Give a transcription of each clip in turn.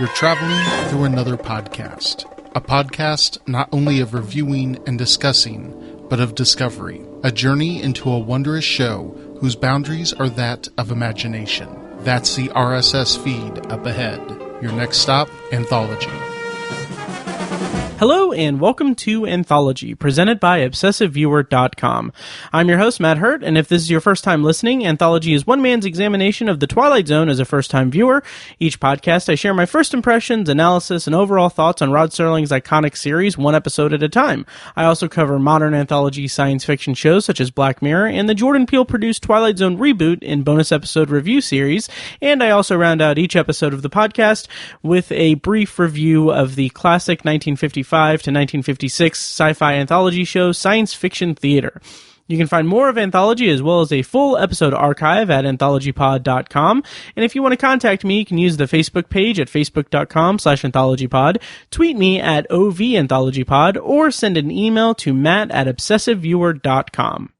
You're traveling through another podcast. A podcast not only of reviewing and discussing, but of discovery. A journey into a wondrous show whose boundaries are that of imagination. That's the RSS feed up ahead. Your next stop, Anthology. Hello and welcome to Anthology, presented by ObsessiveViewer.com. I'm your host, Matt Hurt, and if this is your first time listening, Anthology is one man's examination of the Twilight Zone as a first-time viewer. Each podcast, I share my first impressions, analysis, and overall thoughts on Rod Serling's iconic series, one episode at a time. I also cover modern anthology science fiction shows such as Black Mirror and the Jordan Peele-produced Twilight Zone reboot in bonus episode review series, and I also round out each episode of the podcast with a brief review of the classic 1955 to 1956 sci-fi anthology show Science Fiction Theater. You can find more of Anthology as well as a full episode archive at anthologypod.com. And if you want to contact me, you can use the Facebook page at facebook.com/anthologypod, tweet me at OVAnthologypod, or send an email to matt@obsessiveviewer.com.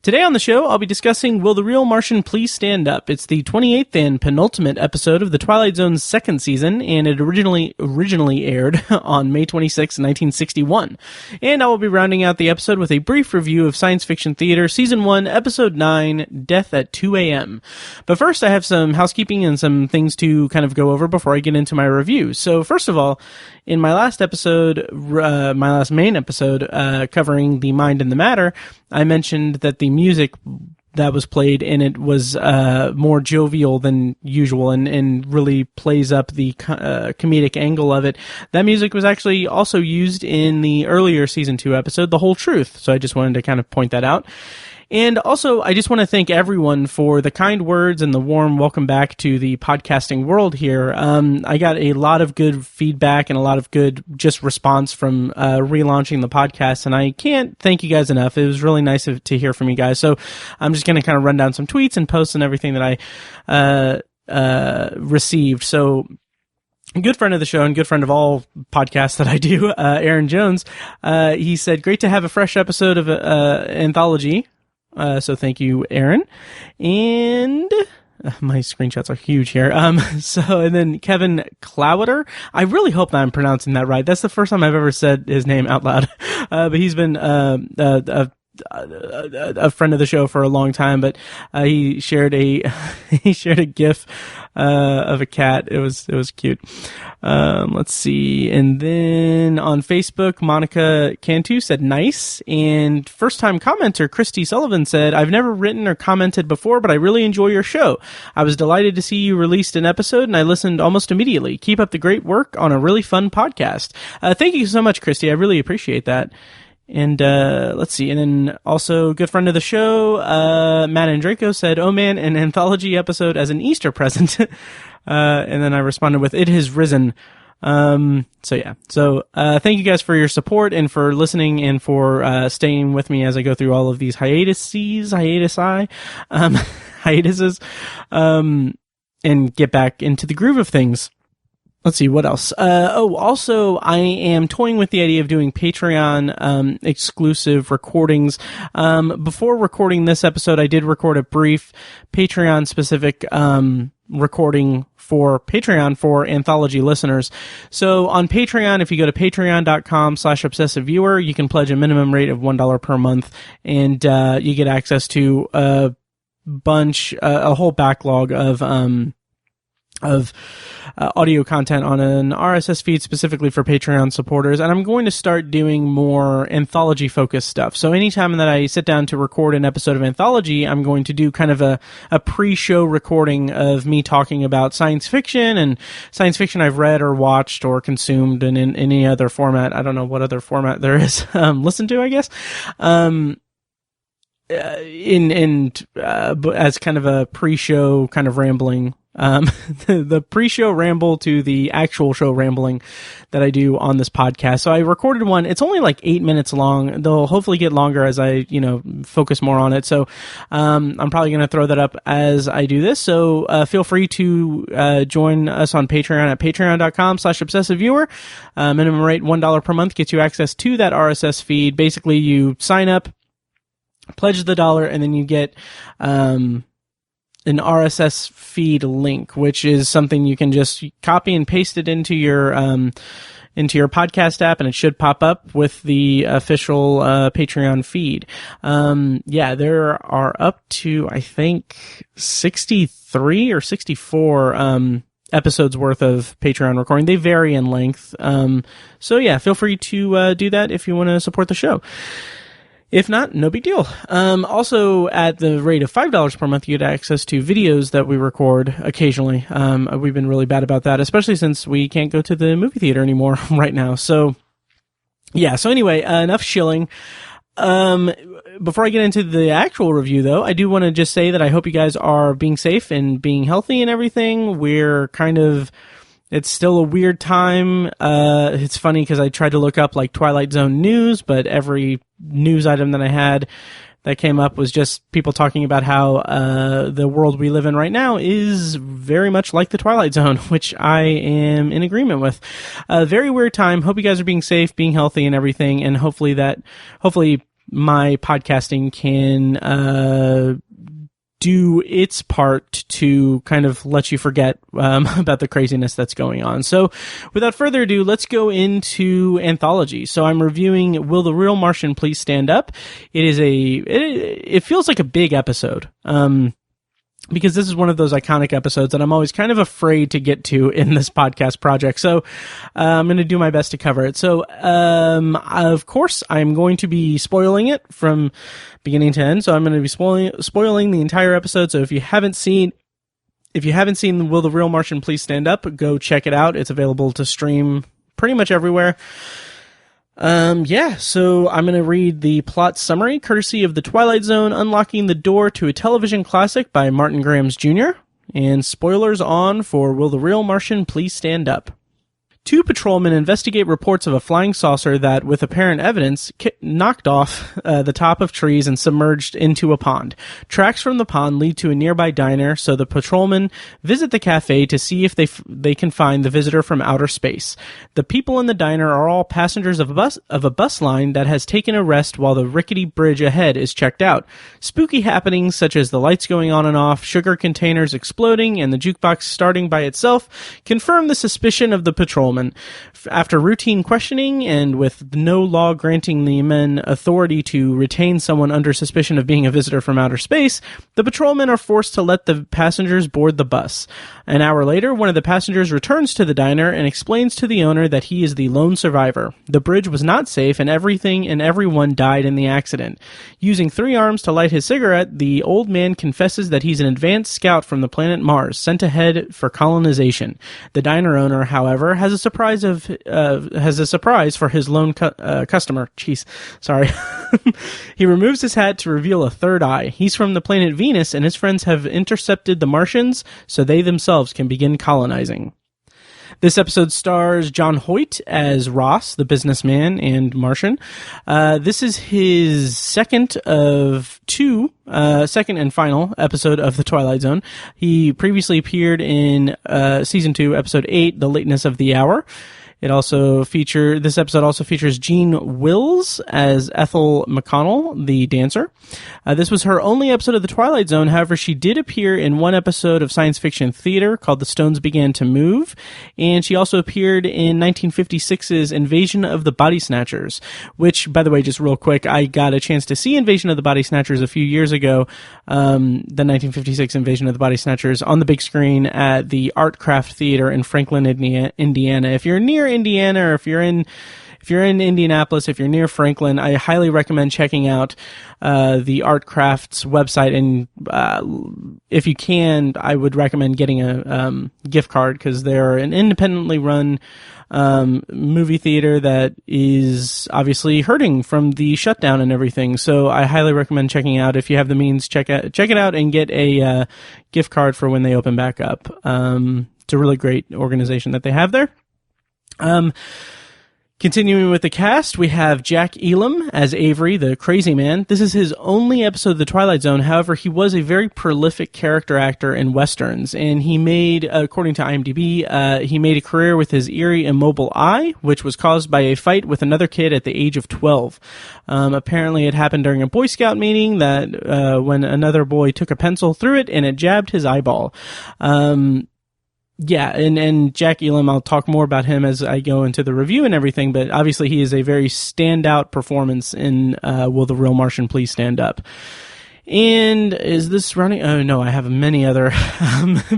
Today on the show, I'll be discussing Will the Real Martian Please Stand Up? It's the 28th and penultimate episode of the Twilight Zone's second season, and it originally aired on May 26, 1961. And I will be rounding out the episode with a brief review of Science Fiction Theater, Season 1, Episode 9, Death at 2 a.m. But first, I have some housekeeping and some things to kind of go over before I get into my review. So first of all, in my last episode, my last main episode, covering The Mind and the Matter, I mentioned that the music that was played in it was more jovial than usual and really plays up the comedic angle of it. That music was actually also used in the earlier Season 2 episode, The Whole Truth, so I just wanted to kind of point that out. And also, I just want to thank everyone for the kind words and the warm welcome back to the podcasting world here. I got a lot of good feedback and a lot of good just response from relaunching the podcast, and I can't thank you guys enough. It was really nice to hear from you guys. So I'm just going to kind of run down some tweets and posts and everything that I received. So a good friend of the show and good friend of all podcasts that I do, Aaron Jones, he said, "Great to have a fresh episode of Anthology." So thank you, Aaron. And my screenshots are huge here. And then Kevin Clowder. I really hope that I'm pronouncing that right. That's the first time I've ever said his name out loud. But he's been a friend of the show for a long time, but he shared a GIF of a cat. It was cute. Let's see. And then on Facebook, Monica Cantu said nice. And first time commenter Christy Sullivan said, "I've never written or commented before, but I really enjoy your show. I was delighted to see you released an episode and I listened almost immediately. Keep up the great work on a really fun podcast." Thank you so much, Christy. I really appreciate that. And let's see. And then also good friend of the show, Matt Andraco said, "Oh man, an anthology episode as an Easter present." And then I responded with, "It has risen." So yeah. So thank you guys for your support and for listening and for staying with me as I go through all of these hiatuses, and get back into the groove of things. Let's see, what else? Also, I am toying with the idea of doing Patreon exclusive recordings. Before recording this episode, I did record a brief Patreon-specific recording for Patreon for Anthology listeners. So on Patreon, if you go to patreon.com/obsessiveviewer, you can pledge a minimum rate of $1 per month, and you get access to a whole backlog of audio content on an RSS feed specifically for Patreon supporters, and I'm going to start doing more anthology-focused stuff. So anytime that I sit down to record an episode of Anthology, I'm going to do kind of a pre-show recording of me talking about science fiction and science fiction I've read or watched or consumed in any other format. I don't know what other format there is. Listen to, I guess. As kind of a pre-show kind of rambling, the pre-show ramble to the actual show rambling that I do on this podcast. So I recorded one. It's only like 8 minutes long. They'll hopefully get longer as I, focus more on it. So, I'm probably going to throw that up as I do this. So, feel free to, join us on Patreon at patreon.com/obsessiveviewer. Minimum rate $1 per month gets you access to that RSS feed. Basically, you sign up, pledge the $1, and then you get, RSS feed link, which is something you can just copy and paste it into your podcast app, and it should pop up with the official Patreon feed. There are up to, I think, 63 or 64 episodes worth of Patreon recording. They vary in length. Feel free to do that if you want to support the show. If not, no big deal. Also, at the rate of $5 per month, you get access to videos that we record occasionally. We've been really bad about that, especially since we can't go to the movie theater anymore right now. So anyway, enough shilling. Before I get into the actual review, though, I do want to just say that I hope you guys are being safe and being healthy and everything. It's still a weird time. It's funny because I tried to look up like Twilight Zone news, but every news item that I had that came up was just people talking about how the world we live in right now is very much like the Twilight Zone, which I am in agreement with. A very weird time. Hope you guys are being safe, being healthy and everything, and hopefully my podcasting can do its part to kind of let you forget about the craziness that's going on. So without further ado, let's go into Anthology. So I'm reviewing Will the Real Martian Please Stand Up? It feels like a big episode. Because this is one of those iconic episodes that I'm always kind of afraid to get to in this podcast project. So I'm going to do my best to cover it. So of course, I'm going to be spoiling it from beginning to end. So I'm going to be spoiling the entire episode. So if you haven't seen Will the Real Martian Please Stand Up, go check it out. It's available to stream pretty much everywhere. So I'm going to read the plot summary, courtesy of The Twilight Zone, Unlocking the Door to a Television Classic by Martin Grams Jr., and spoilers on for Will the Real Martian Please Stand Up. Two patrolmen investigate reports of a flying saucer that, with apparent evidence, knocked off the top of trees and submerged into a pond. Tracks from the pond lead to a nearby diner, so the patrolmen visit the cafe to see if they can find the visitor from outer space. The people in the diner are all passengers of a bus line that has taken a rest while the rickety bridge ahead is checked out. Spooky happenings such as the lights going on and off, sugar containers exploding, and the jukebox starting by itself confirm the suspicion of the patrolmen. After routine questioning, and with no law granting the men authority to retain someone under suspicion of being a visitor from outer space, the patrolmen are forced to let the passengers board the bus. An hour later, one of the passengers returns to the diner and explains to the owner that he is the lone survivor. The bridge was not safe, and everything and everyone died in the accident. Using 3 arms to light his cigarette, the old man confesses that he's an advanced scout from the planet Mars, sent ahead for colonization. The diner owner, however, has a surprise for his lone customer. Jeez, sorry. He removes his hat to reveal a third eye. He's from the planet Venus, and his friends have intercepted the Martians, so they themselves can begin colonizing. This episode stars John Hoyt as Ross, the businessman and Martian. This is his second and final episode of The Twilight Zone. He previously appeared in Season 2, Episode 8, The Lateness of the Hour. This episode also features Jean Wills as Ethel McConnell, the dancer. This was her only episode of The Twilight Zone. However, she did appear in one episode of science fiction theater called The Stones Began to Move, and she also appeared in 1956's Invasion of the Body Snatchers, which, by the way, just real quick, I got a chance to see Invasion of the Body Snatchers a few years ago, the 1956 Invasion of the Body Snatchers, on the big screen at the Art Craft Theater in Franklin, Indiana. If you're near Indiana, or if you're in Indianapolis, if you're near Franklin, I highly recommend checking out the Art Crafts website, and if you can, I would recommend getting a gift card, because they're an independently run movie theater that is obviously hurting from the shutdown and everything. So I highly recommend checking out. If you have the means, check it out and get a gift card for when they open back up. It's a really great organization that they have there. Continuing with the cast, we have Jack Elam as Avery, the crazy man. This is his only episode of The Twilight Zone. However, he was a very prolific character actor in Westerns, and he made, according to IMDb, he made a career with his eerie, immobile eye, which was caused by a fight with another kid at the age of 12. Apparently, it happened during a Boy Scout meeting that when another boy took a pencil through it and it jabbed his eyeball. Yeah, and Jack Elam, I'll talk more about him as I go into the review and everything, but obviously he is a very standout performance in Will the Real Martian Please Stand Up? And is this running? Oh, no, I have many other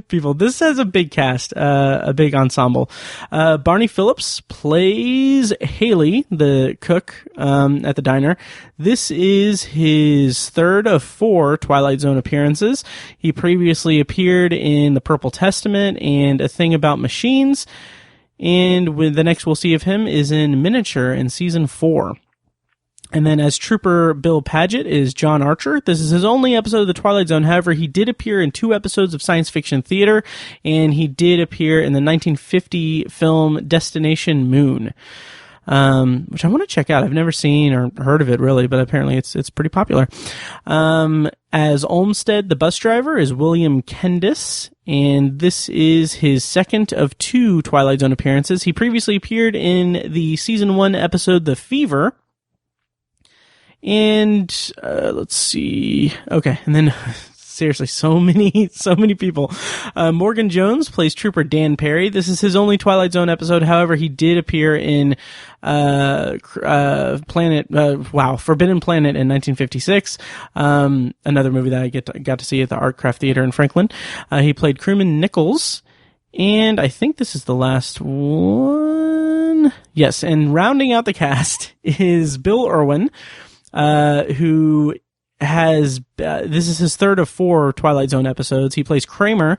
people. This has a big cast, a big ensemble. Barney Phillips plays Haley, the cook at the diner. This is his third of 4 Twilight Zone appearances. He previously appeared in The Purple Testament and A Thing About Machines. And the next we'll see of him is in Miniature in Season 4. And then as Trooper Bill Paget is John Archer. This is his only episode of The Twilight Zone. However, he did appear in 2 episodes of science fiction theater, and he did appear in the 1950 film Destination Moon, which I want to check out. I've never seen or heard of it really, but apparently it's pretty popular. As Olmsted, the bus driver, is William Kendis, and this is his second of 2 Twilight Zone appearances. He previously appeared in the season 1 episode The Fever. And let's see. Okay, and then seriously, so many people. Morgan Jones plays Trooper Dan Perry. This is his only Twilight Zone episode. However, he did appear in Forbidden Planet in 1956. Another movie that I got to see at the Artcraft Theater in Franklin. He played crewman Nichols. And I think this is the last one. Yes, and rounding out the cast is Bill Irwin, who has, this is his third of 4 Twilight Zone episodes. He plays Kramer,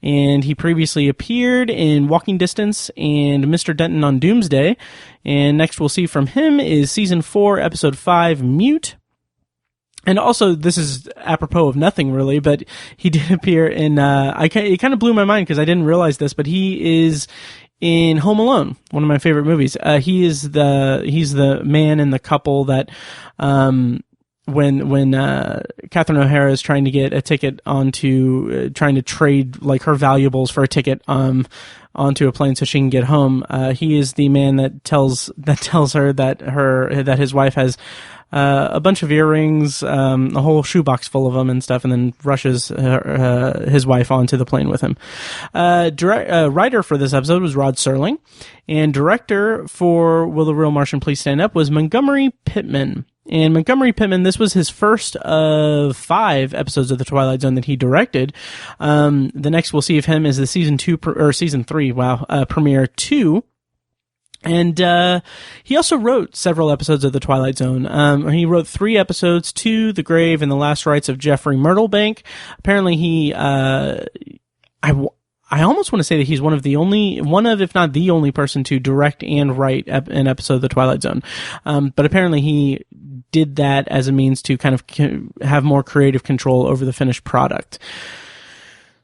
and he previously appeared in Walking Distance and Mr. Denton on Doomsday. And next we'll see from him is Season 4, Episode 5, Mute. And also, this is apropos of nothing really, but he did appear in, it kind of blew my mind because I didn't realize this, but he is in Home Alone, one of my favorite movies. He's the man in the couple that, when Catherine O'Hara is trying to get a ticket onto, trying to trade like her valuables for a ticket, onto a plane so she can get home. He is the man that tells her that his wife has a bunch of earrings, a whole shoebox full of them and stuff, and then rushes his wife onto the plane with him. Writer for this episode was Rod Serling, and director for Will the Real Martian Please Stand Up was Montgomery Pittman. And Montgomery Pittman, this was his first of 5 episodes of The Twilight Zone that he directed. The next we'll see of him is the season 3, premiere 2. And he also wrote several episodes of The Twilight Zone. He wrote 3 episodes, To the Grave and the Last Rites of Jeffrey Myrtlebank. Apparently he, I almost want to say that he's one of, if not the only person to direct and write an episode of The Twilight Zone. But apparently he did that as a means to kind of have more creative control over the finished product.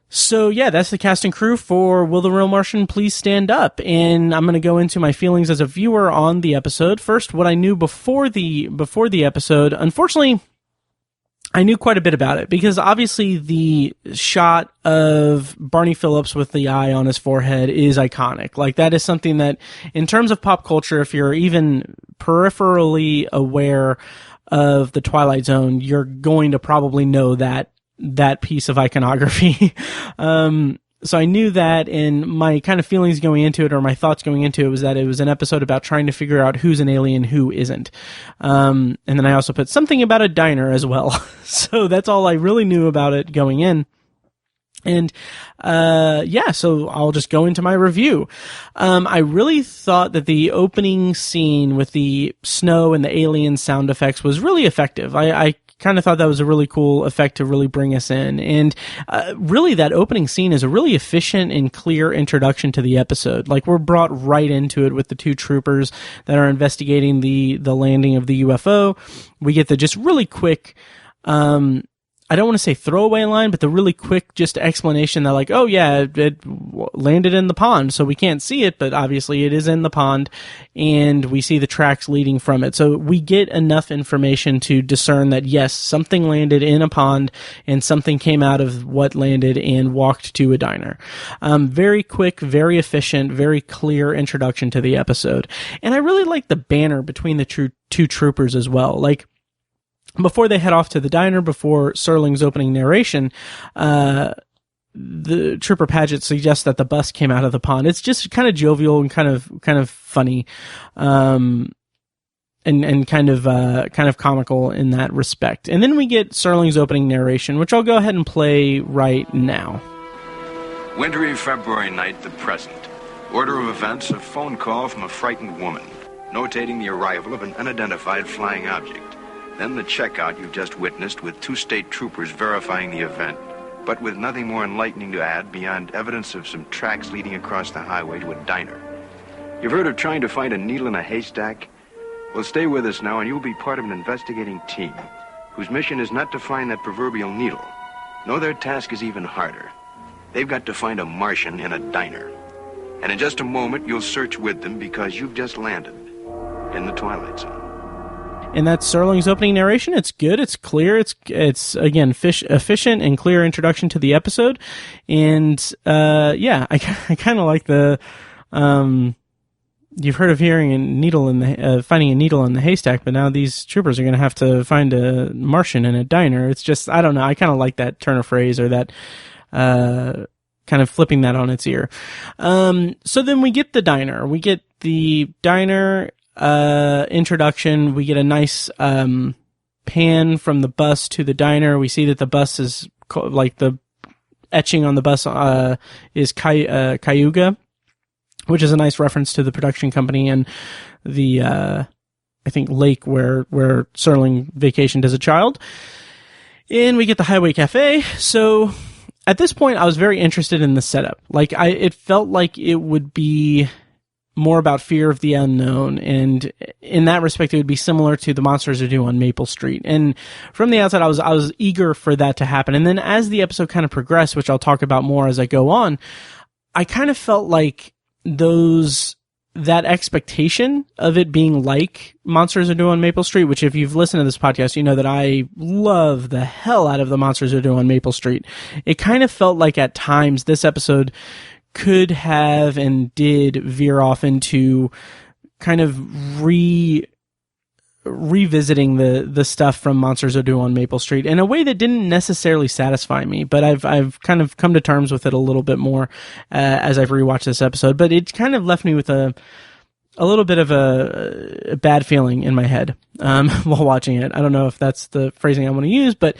So yeah, that's the cast and crew for Will the Real Martian Please Stand Up? And I'm going to go into my feelings as a viewer on the episode. First, what I knew before the episode. Unfortunately, I knew quite a bit about it because obviously the shot of Barney Phillips with the eye on his forehead is iconic. Like that is something that in terms of pop culture, if you're even peripherally aware of the Twilight Zone, you're going to probably know that piece of iconography. So I knew that, and my kind of feelings going into it, or my thoughts going into it, was that it was an episode about trying to figure out who's an alien, who isn't. And then I also put something about a diner as well. So that's all I really knew about it going in. And, so I'll just go into my review. I really thought that the opening scene with the snow and the alien sound effects was really effective. I kind of thought that was a really cool effect to really bring us in. And really that opening scene is a really efficient and clear introduction to the episode. Like we're brought right into it with the 2 troopers that are investigating the landing of the UFO. We get the just really quick I don't want to say throwaway line, but the really quick just explanation that like, oh yeah, it landed in the pond, so we can't see it, but obviously it is in the pond, and we see the tracks leading from it. So we get enough information to discern that yes, something landed in a pond, and something came out of what landed and walked to a diner. Very quick, very efficient, very clear introduction to the episode. And I really like the banter between the two troopers as well. Like, before they head off to the diner, before Serling's opening narration, the Trooper Paget suggests that the bus came out of the pond. It's just kind of jovial and kind of funny, and kind of comical in that respect. And then we get Serling's opening narration, which I'll go ahead and play right now. Wintry February night, the present. Order of events: a phone call from a frightened woman, notating the arrival of an unidentified flying object. Then the checkout you've just witnessed with 2 state troopers verifying the event, but with nothing more enlightening to add beyond evidence of some tracks leading across the highway to a diner. You've heard of trying to find a needle in a haystack? Well, stay with us now and you'll be part of an investigating team whose mission is not to find that proverbial needle. No, their task is even harder. They've got to find a Martian in a diner. And in just a moment, you'll search with them because you've just landed in the Twilight Zone. And that's Serling's opening narration. It's good. It's clear. It's again, efficient and clear introduction to the episode. And, yeah, I kind of like the, you've heard of hearing a needle in the, finding a needle in the haystack, but now these troopers are going to have to find a Martian in a diner. It's just, I don't know. I kind of like that turn of phrase, or that, kind of flipping that on its ear. So then we get the diner. We get the diner introduction. We get a nice pan from the bus to the diner. We see that the bus is like the etching on the bus is Cayuga, which is a nice reference to the production company and the I think lake where Serling vacationed as a child. And we get the Highway Cafe. So at this point, I was very interested in the setup. Like, it felt like it would be more about fear of the unknown, and in that respect, it would be similar to the Monsters Are Due on Maple Street. And from the outside, I was eager for that to happen. And then as the episode kind of progressed, which I'll talk about more as I go on, I kind of felt like that expectation of it being like Monsters Are Due on Maple Street, which if you've listened to this podcast, you know that I love the hell out of the Monsters Are Due on Maple Street. It kind of felt like at times this episode could have and did veer off into kind of revisiting the stuff from Monsters Are Due on Maple Street in a way that didn't necessarily satisfy me, but I've kind of come to terms with it a little bit more as I've rewatched this episode. But it kind of left me with a little bit of a bad feeling in my head while watching it. I don't know if that's the phrasing I want to use, but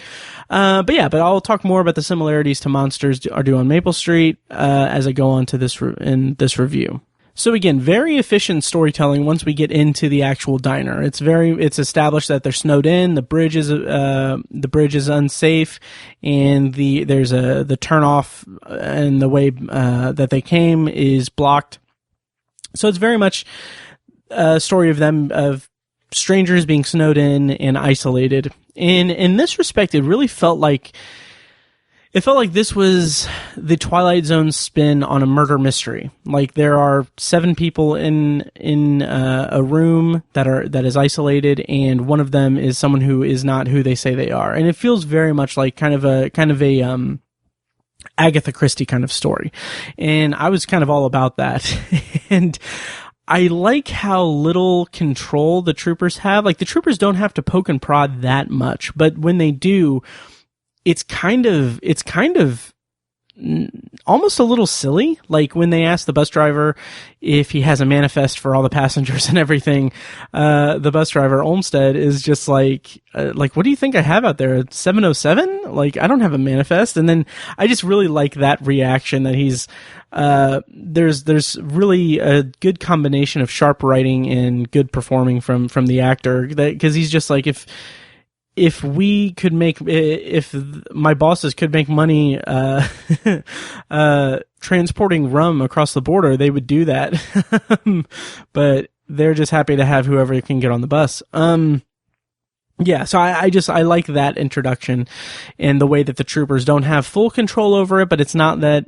I'll talk more about the similarities to Monsters Are Due on Maple Street as I go on to this in this review. So again, very efficient storytelling once we get into the actual diner. It's established that they're snowed in, the bridge is unsafe, and there's the turnoff, and the way that they came is blocked. So it's very much a story of strangers being snowed in and isolated. And in this respect, it really felt like this was the Twilight Zone spin on a murder mystery. Like, there are 7 people in a room that is isolated, and one of them is someone who is not who they say they are. And it feels very much like kind of a Agatha Christie kind of story. And I was kind of all about that. And I like how little control the troopers have. Like, the troopers don't have to poke and prod that much, but when they do, it's kind of almost a little silly. Like, when they ask the bus driver if he has a manifest for all the passengers and everything, the bus driver, Olmsted, is just like, what do you think I have out there? 707? Like, I don't have a manifest. And then I just really like that reaction that he's, there's really a good combination of sharp writing and good performing from the actor, because he's just like, if my bosses could make money transporting rum across the border, they would do that. But they're just happy to have whoever can get on the bus. Yeah, so I like that introduction and the way that the troopers don't have full control over it, but it's not that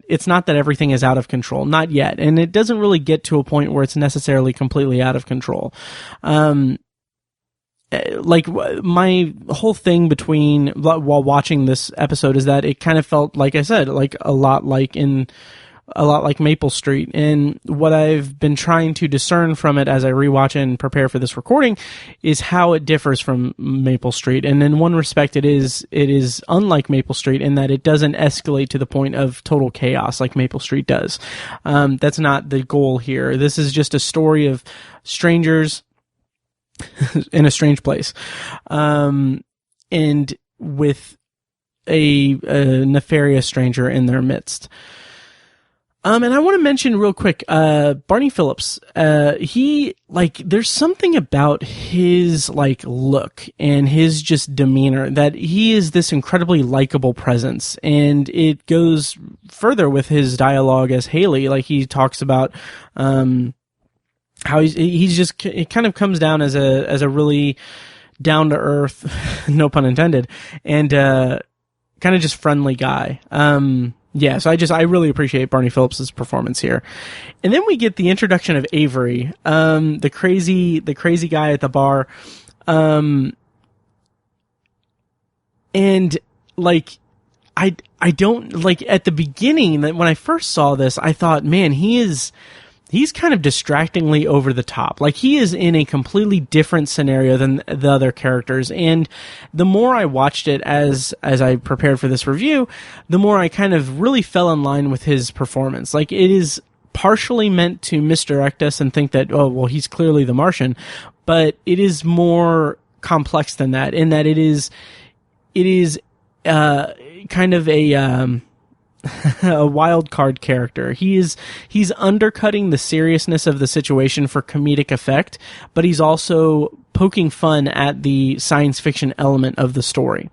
everything is out of control, not yet, and it doesn't really get to a point where it's necessarily completely out of control. Like my whole thing while watching this episode is that it kind of felt, like I said, like a lot like Maple Street. And what I've been trying to discern from it as I rewatch and prepare for this recording is how it differs from Maple Street. And in one respect, it is unlike Maple Street in that it doesn't escalate to the point of total chaos like Maple Street does. That's not the goal here. This is just a story of strangers in a strange place, and with a nefarious stranger in their midst. And I want to mention real quick, Barney Phillips, there's something about his, look and his just demeanor that he is this incredibly likable presence. And it goes further with his dialogue as Haley. Like, he talks about, how he's just, it kind of comes down as a really down to earth, no pun intended, and, kind of just friendly guy. Yeah, so I really appreciate Barney Phillips' performance here. And then we get the introduction of Avery, the crazy guy at the bar. And I don't, at the beginning, when I first saw this, I thought, man, he's kind of distractingly over the top. Like, he is in a completely different scenario than the other characters. And the more I watched it as I prepared for this review, the more I kind of really fell in line with his performance. Like, it is partially meant to misdirect us and think that, oh, well, he's clearly the Martian, but it is more complex than that, in that it is kind of a wild card character. He's undercutting the seriousness of the situation for comedic effect, but he's also poking fun at the science fiction element of the story,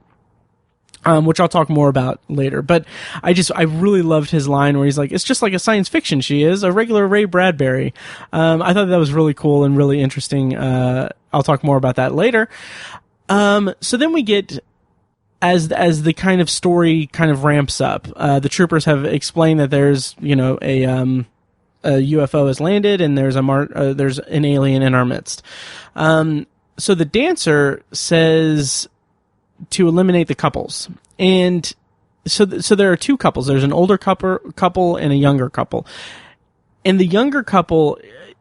which I'll talk more about later. But I really loved his line where he's like, "It's just like a science fiction she is, a regular Ray Bradbury." I thought that was really cool and really interesting. I'll talk more about that later. So then we get, as the kind of story kind of ramps up, the troopers have explained that there's, a UFO has landed and there's there's an alien in our midst. So the dancer says to eliminate the couples, and so there are two couples. There's an older couple and a younger couple, and the younger couple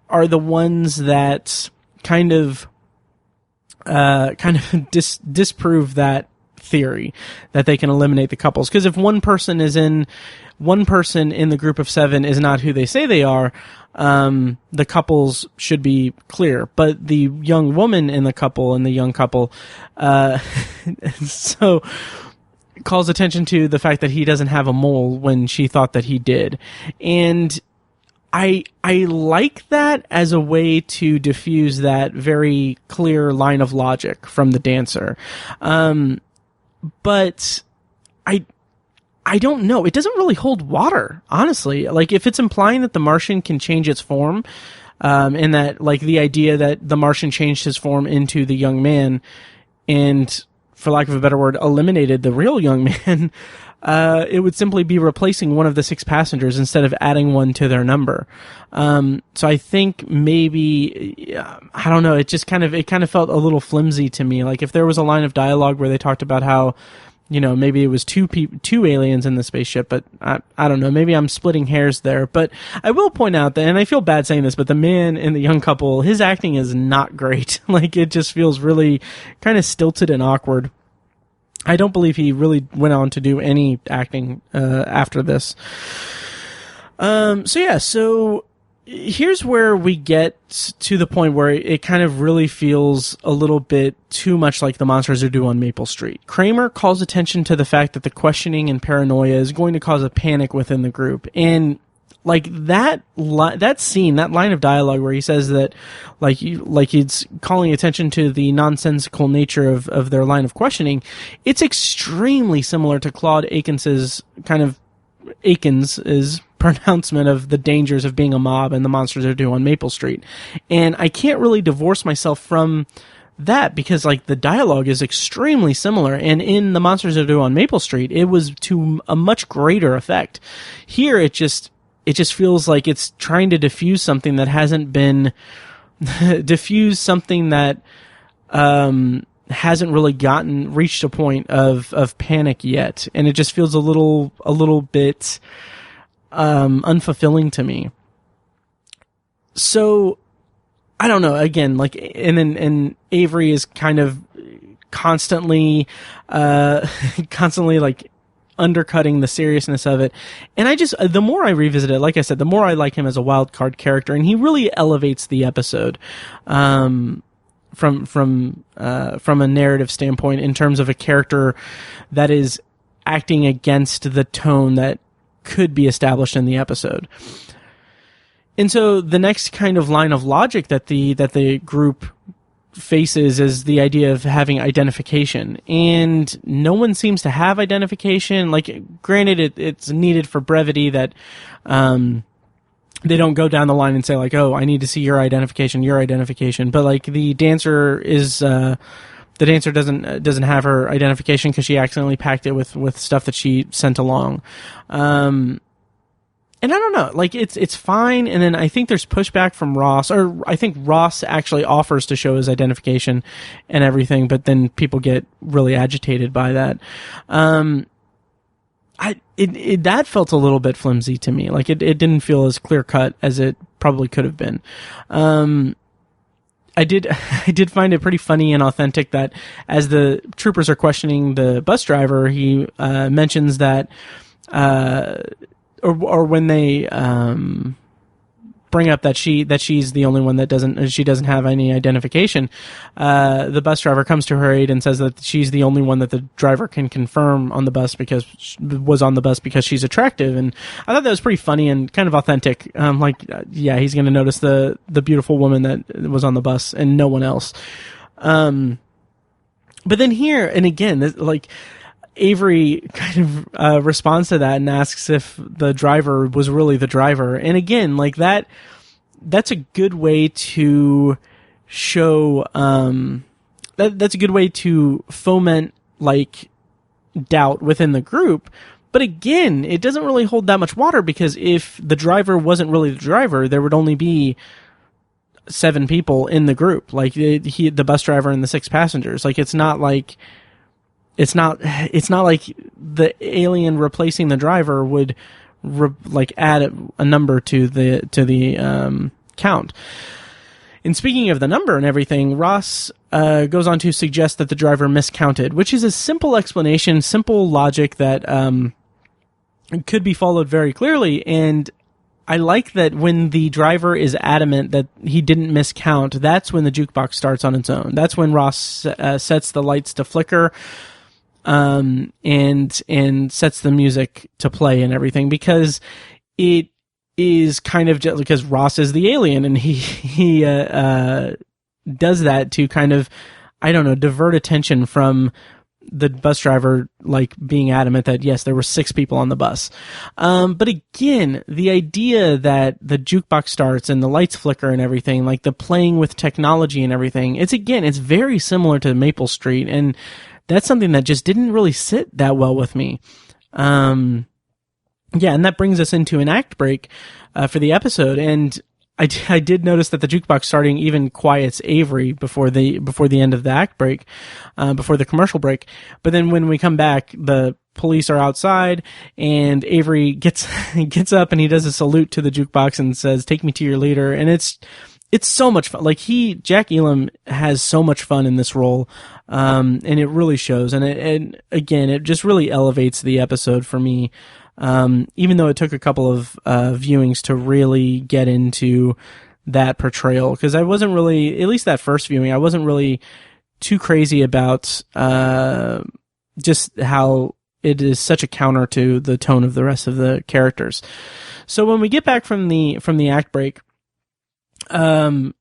are the ones that kind of disprove that theory that they can eliminate the couples, because if one person in the group of 7 is not who they say they are, the couples should be clear. But the young woman in the couple and the young couple so calls attention to the fact that he doesn't have a mole when she thought that he did. And I like that as a way to diffuse that very clear line of logic from the dancer. But I don't know. It doesn't really hold water, honestly. Like, if it's implying that the Martian can change its form, and that, the idea that the Martian changed his form into the young man and, for lack of a better word, eliminated the real young man, it would simply be replacing one of the 6 passengers instead of adding one to their number. So I think maybe, I don't know, it kind of felt a little flimsy to me. Like, if there was a line of dialogue where they talked about how, maybe it was two aliens in the spaceship, but I don't know, maybe I'm splitting hairs there. But I will point out that, and I feel bad saying this, but the man in the young couple, his acting is not great. Like, it just feels really kind of stilted and awkward. I don't believe he really went on to do any acting after this. So here's where we get to the point where it kind of really feels a little bit too much like the monsters are due on Maple Street. Kramer calls attention to the fact that the questioning and paranoia is going to cause a panic within the group. And that scene, that line of dialogue where he says that, he's calling attention to the nonsensical nature of their line of questioning, it's extremely similar to Claude Akins's pronouncement of the dangers of being a mob and the monsters are due on Maple Street. And I can't really divorce myself from that, because like the dialogue is extremely similar, and in The Monsters That Do on Maple Street, it was to a much greater effect. Here, it just feels like it's trying to diffuse something that hasn't been diffuse something that hasn't really reached a point of panic yet, and it just feels a little bit unfulfilling to me. So I don't know, again, like, and Avery is kind of constantly like undercutting the seriousness of it. And the more I revisit it, like I said, the more I like him as a wild card character, and he really elevates the episode, from a narrative standpoint, in terms of a character that is acting against the tone that could be established in the episode. And so the next kind of line of logic that the group faces is the idea of having identification, and no one seems to have identification. Like, granted, it's needed for brevity that they don't go down the line and say like, oh, I need to see your identification, but like the dancer doesn't have her identification because she accidentally packed it with stuff that she sent along. And I don't know, like, it's fine. And then I think there's pushback from Ross, or I think Ross actually offers to show his identification and everything, but then people get really agitated by that. That felt a little bit flimsy to me. Like, it didn't feel as clear cut as it probably could have been. I did find it pretty funny and authentic that as the troopers are questioning the bus driver, he mentions that, or when they bring up that she's the only one that doesn't have any identification, the bus driver comes to her aid and says that she's the only one that the driver can confirm on the bus because she's attractive. And I thought that was pretty funny and kind of authentic. Yeah, he's going to notice the beautiful woman that was on the bus and no one else. But then here, and again, like, Avery kind of responds to that and asks if the driver was really the driver. And again, like, that's a good way to show, that's a good way to foment, like, doubt within the group. But again, it doesn't really hold that much water, because if the driver wasn't really the driver, there would only be 7 people in the group. Like, the bus driver and the 6 passengers. Like, it's not like the alien replacing the driver would add a number to the count. And speaking of the number and everything, Ross goes on to suggest that the driver miscounted, which is a simple explanation, simple logic that could be followed very clearly. And I like that when the driver is adamant that he didn't miscount, that's when the jukebox starts on its own. That's when Ross sets the lights to flicker, and sets the music to play and everything, because it is kind of just because Ross is the alien, and he does that to kind of, I don't know, divert attention from the bus driver, like, being adamant that yes, there were 6 people on the bus. But again, the idea that the jukebox starts and the lights flicker and everything, like the playing with technology and everything, it's very similar to Maple Street, and that's something that just didn't really sit that well with me. Yeah, and that brings us into an act break for the episode, and I did notice that the jukebox starting even quiets Avery before the end of the act break, before the commercial break. But then when we come back, the police are outside, and Avery gets up and he does a salute to the jukebox and says, "Take me to your leader." And it's so much fun. Like, Jack Elam has so much fun in this role, and it really shows. And again, it just really elevates the episode for me. Even though it took a couple of viewings to really get into that portrayal, because I wasn't really, at least that first viewing, I wasn't really too crazy about just how it is such a counter to the tone of the rest of the characters. So when we get back from the act break, I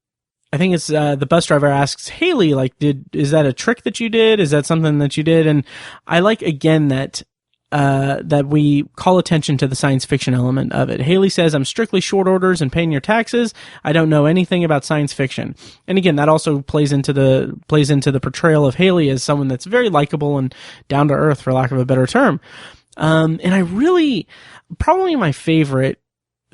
think it's the bus driver asks Haley, like, is that a trick that you did? Is that something that you did? And I like, again, that that we call attention to the science fiction element of it. Haley says, "I'm strictly short orders and paying your taxes. I don't know anything about science fiction." And again, that also plays into the portrayal of Haley as someone that's very likable and down to earth, for lack of a better term. And I really, probably my favorite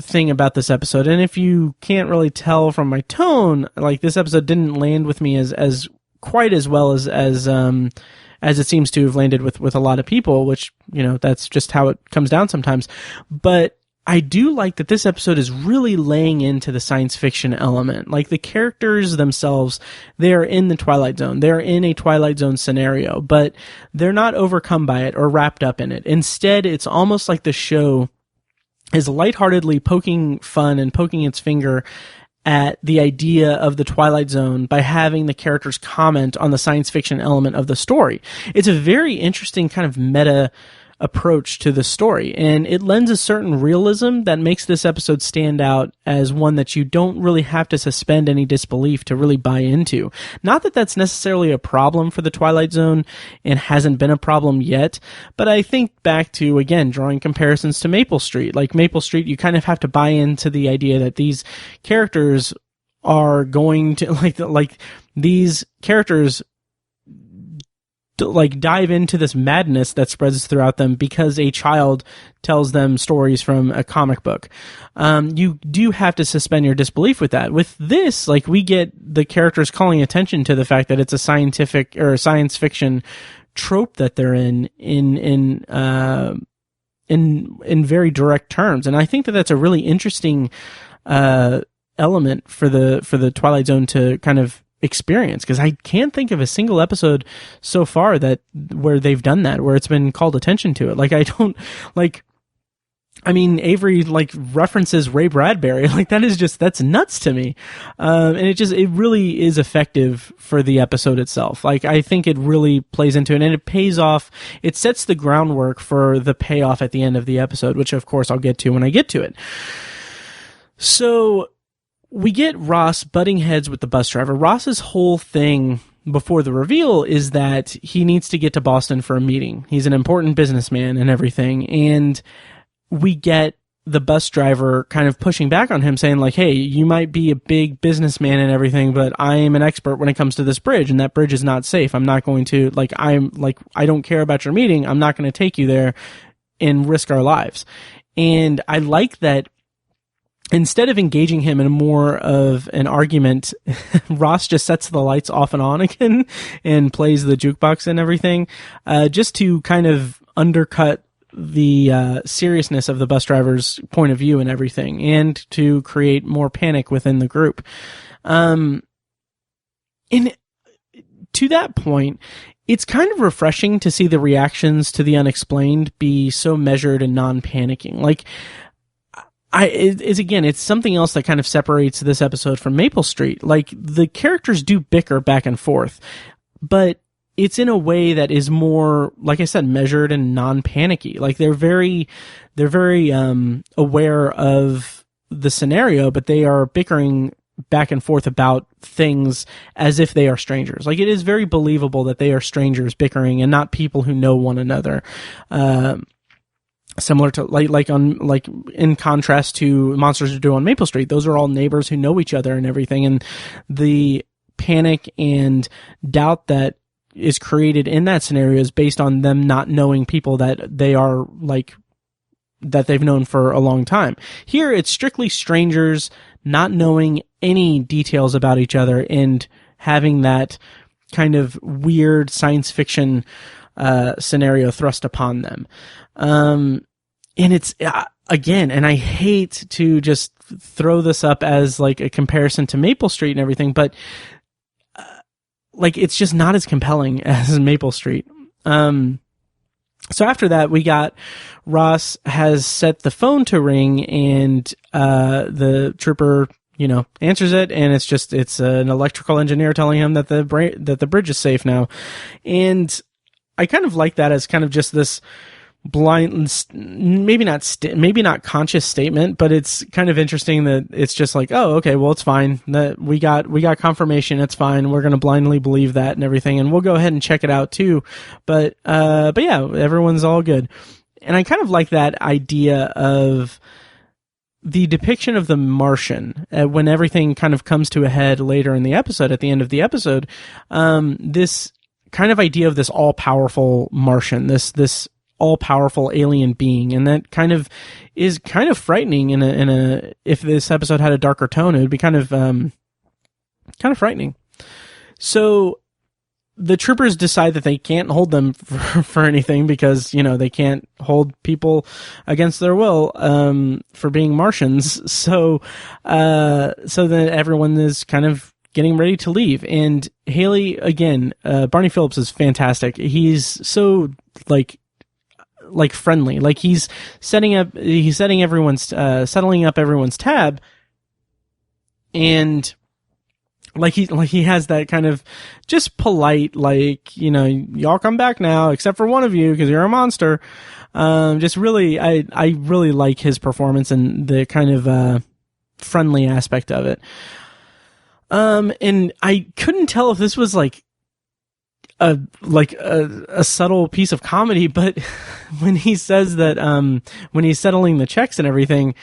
thing about this episode, and if you can't really tell from my tone, like, this episode didn't land with me as quite as well as it seems to have landed with a lot of people, which, that's just how it comes down sometimes. But I do like that this episode is really laying into the science fiction element. Like, the characters themselves, they're in the Twilight Zone. They're in a Twilight Zone scenario, but they're not overcome by it or wrapped up in it. Instead, it's almost like the show is lightheartedly poking fun and poking its finger at the idea of the Twilight Zone by having the characters comment on the science fiction element of the story. It's a very interesting kind of meta approach to the story, and it lends a certain realism that makes this episode stand out as one that you don't really have to suspend any disbelief to really buy into. Not that that's necessarily a problem for the Twilight Zone, and hasn't been a problem yet, but I think back to, again, drawing comparisons to Maple Street. Like, Maple Street, you kind of have to buy into the idea that these characters are going to, like these characters dive into this madness that spreads throughout them because a child tells them stories from a comic book. You do have to suspend your disbelief with that. With this, we get the characters calling attention to the fact that it's a scientific or a science fiction trope that they're in very direct terms. And I think that that's a really interesting element for the Twilight Zone to kind of experience, because I can't think of a single episode so far where they've done that, where it's been called attention to it. Avery references Ray Bradbury. That's nuts to me. And it really is effective for the episode itself. I think it really plays into it, and it pays off. It sets the groundwork for the payoff at the end of the episode, which of course I'll get to when I get to it. So we get Ross butting heads with the bus driver. Ross's whole thing before the reveal is that he needs to get to Boston for a meeting. He's an important businessman and everything. And we get the bus driver kind of pushing back on him, saying hey, you might be a big businessman and everything, but I am an expert when it comes to this bridge, and that bridge is not safe. I'm not going to, I don't care about your meeting. I'm not going to take you there and risk our lives. And I like that instead of engaging him in more of an argument, Ross just sets the lights off and on again and plays the jukebox and everything, just to kind of undercut the seriousness of the bus driver's point of view and everything, and to create more panic within the group. And to that point, it's kind of refreshing to see the reactions to the unexplained be so measured and non-panicking. It's something else that kind of separates this episode from Maple Street. The characters do bicker back and forth, but it's in a way that is more, like I said, measured and non-panicky. They're very aware of the scenario, but they are bickering back and forth about things as if they are strangers. It is very believable that they are strangers bickering and not people who know one another. Similar to in contrast to Monsters Do on Maple Street, those are all neighbors who know each other and everything, and the panic and doubt that is created in that scenario is based on them not knowing people that they are that they've known for a long time. Here, it's strictly strangers not knowing any details about each other and having that kind of weird science fiction scenario thrust upon them. And it's, again, and I hate to just throw this up as a comparison to Maple Street and everything, but it's just not as compelling as Maple Street. So after that, we got Ross has set the phone to ring, and the trooper, answers it, and it's an electrical engineer telling him that the bridge is safe now. And I kind of like that as kind of just this blind, maybe not conscious statement, but it's kind of interesting that it's just oh, okay, well, it's fine, that we got confirmation, it's fine, we're going to blindly believe that and everything, and we'll go ahead and check it out too. But yeah, everyone's all good. I kind of like that idea of the depiction of the Martian when everything kind of comes to a head later in the episode, at the end of the episode. This kind of idea of this all-powerful Martian, this all-powerful alien being, and that kind of is kind of frightening in a if this episode had a darker tone, it would be kind of frightening. So the troopers decide that they can't hold them for anything because, they can't hold people against their will for being Martians. So then everyone is kind of getting ready to leave. And Haley, again, Barney Phillips is fantastic. He's so friendly. Like he's settling up everyone's tab, and he has that kind of just polite, y'all come back now, except for one of you, because you're a monster. Just really, I really like his performance and the kind of, friendly aspect of it. And I couldn't tell if this was a subtle piece of comedy, but when he says that, when he's settling the checks and everything,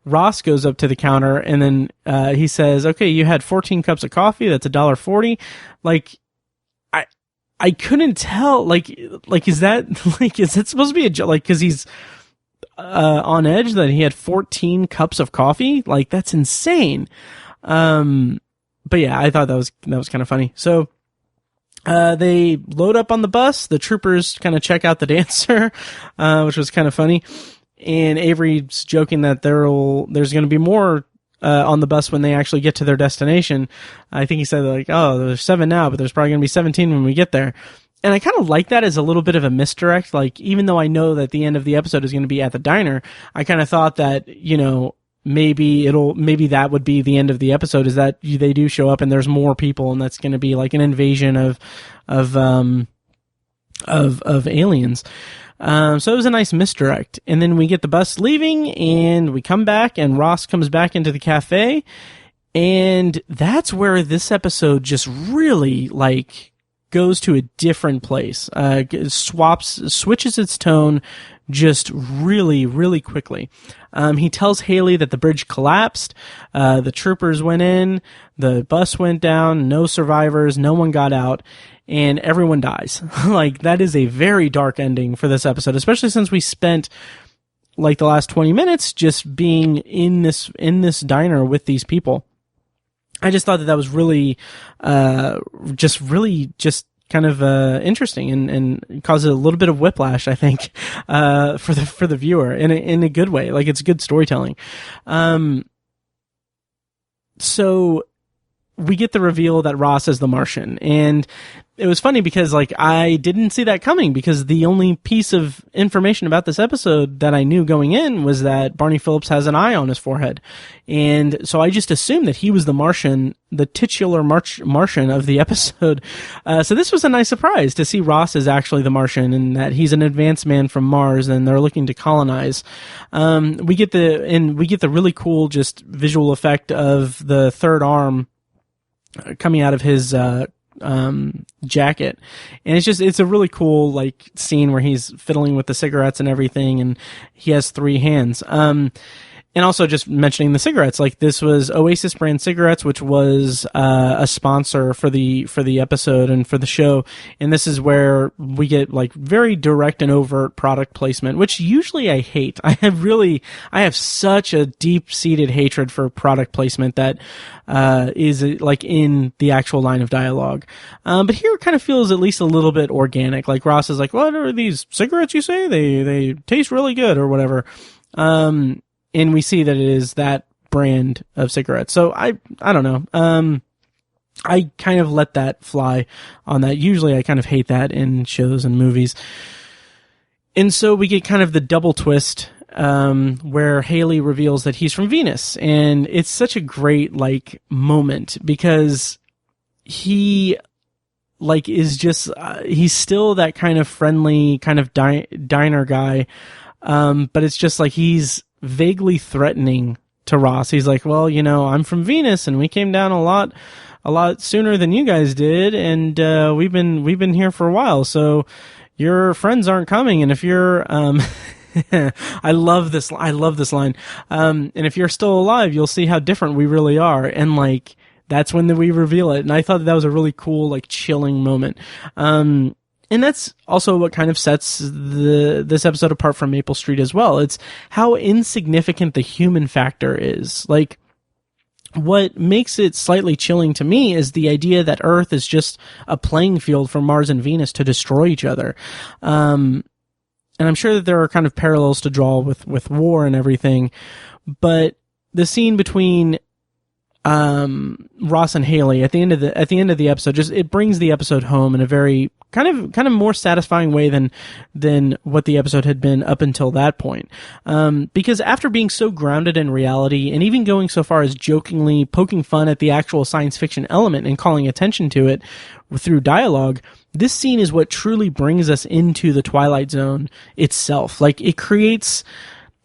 Ross goes up to the counter and then he says, "Okay, you had 14 cups of coffee. That's $1.40." I couldn't tell. Is that supposed to be a joke? Because he's on edge that he had 14 cups of coffee. That's insane. But yeah, I thought that was kind of funny. So they load up on the bus. The troopers kind of check out the dancer, which was kind of funny. And Avery's joking that there's going to be more on the bus when they actually get to their destination. I think he said there's 7 now, but there's probably going to be 17 when we get there. And I kind of like that as a little bit of a misdirect. Even though I know that the end of the episode is going to be at the diner, I kind of thought that, maybe that would be the end of the episode, is that they do show up and there's more people, and that's going to be an invasion of aliens. So it was a nice misdirect. And then we get the bus leaving and we come back and Ross comes back into the cafe. And that's where this episode just really goes to a different place. Switches its tone just really, really quickly. He tells Haley that the bridge collapsed. The troopers went in, the bus went down, no survivors, no one got out, and everyone dies. That is a very dark ending for this episode, especially since we spent the last 20 minutes just being in this diner with these people. I just thought that was really, just kind of interesting and caused a little bit of whiplash, I think, for the viewer in a good way. It's good storytelling. So we get the reveal that Ross is the Martian, and it was funny because I didn't see that coming, because the only piece of information about this episode that I knew going in was that Barney Phillips has an eye on his forehead. And so I just assumed that he was the Martian, the titular Martian of the episode. So this was a nice surprise to see Ross is actually the Martian, and that he's an advanced man from Mars and they're looking to colonize. We get the really cool just visual effect of the third arm coming out of his jacket, and it's a really cool scene where he's fiddling with the cigarettes and everything, and he has 3 hands. And also just mentioning the cigarettes, this was Oasis brand cigarettes, which was a sponsor for the episode and for the show. And this is where we get very direct and overt product placement, which usually I hate. I have such a deep-seated hatred for product placement that is in the actual line of dialogue. But here it kind of feels at least a little bit organic. Ross is what are these cigarettes you say? They taste really good, or whatever. And we see that it is that brand of cigarettes. So I don't know. I kind of let that fly on that. Usually I kind of hate that in shows and movies. And so we get kind of the double twist, where Haley reveals that he's from Venus. And it's such a great, moment, because he, is just, he's still that kind of friendly, kind of diner guy. But it's just he's vaguely threatening to Ross. He's well, I'm from Venus and we came down a lot sooner than you guys did, and we've been here for a while, so your friends aren't coming, and if you're I love this line. And if you're still alive, you'll see how different we really are. And like, that's when we reveal it. And I thought that was a really cool, like, chilling moment. And that's also what kind of sets this episode apart from Maple Street as well. It's how insignificant the human factor is. Like, what makes it slightly chilling to me is the idea that Earth is just a playing field for Mars and Venus to destroy each other. And I'm sure that there are kind of parallels to draw with war and everything, but the scene between Ross and Haley at the end of the episode, just, it brings the episode home in a very kind of more satisfying way than what the episode had been up until that point. Because after being so grounded in reality and even going so far as jokingly poking fun at the actual science fiction element and calling attention to it through dialogue, this scene is what truly brings us into the Twilight Zone itself. Like, it creates